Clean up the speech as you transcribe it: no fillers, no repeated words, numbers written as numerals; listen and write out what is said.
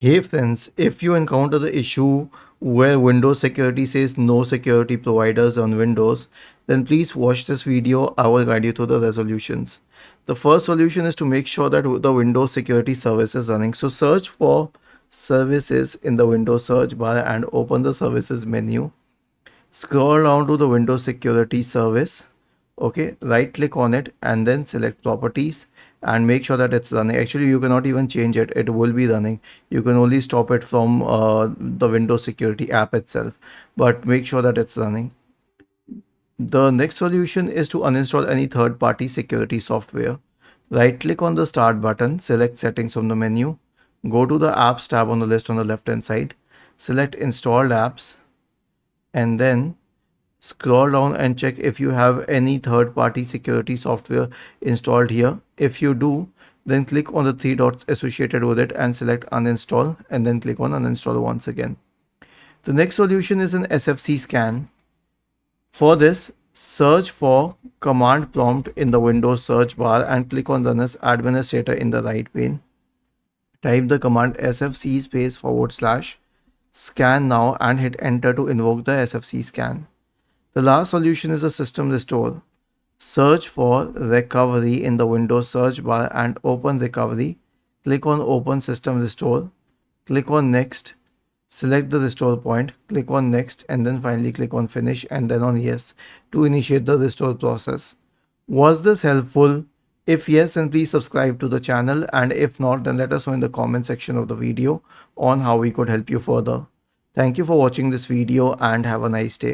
Hey friends, if you encounter the issue where Windows security says no security providers on Windows, then please watch this video. I will guide you through the resolutions. The first solution is to make sure that the Windows security service is running. So search for services in the Windows search bar and open the services menu. Scroll down to the Windows security service. Okay, right click on it and then select properties and make sure that it's running. Actually, you cannot even change it. It will be running. You can only stop it from the Windows security app itself, but make sure that it's running. The next solution is to uninstall any third-party security software. Right click on the start button, select settings from the menu, go to the apps tab on the list on the left hand side, select installed apps, and then scroll down and check if you have any third-party security software installed here. If you do, then click on the three dots associated with it and select uninstall and then click on uninstall once again. The next solution is an SFC scan. For this, search for command prompt in the Windows search bar and click on run as administrator in the right pane. Type the command sfc // scan now and hit enter to invoke the SFC scan. The last solution is a system restore. Search for recovery in the Windows search bar and open recovery. Click on open system restore. Click on next. Select the restore point. Click on next and then finally click on finish and then on yes to initiate the restore process. Was this helpful? If yes, then please subscribe to the channel, and if not, then let us know in the comment section of the video on how we could help you further. Thank you for watching this video and have a nice day.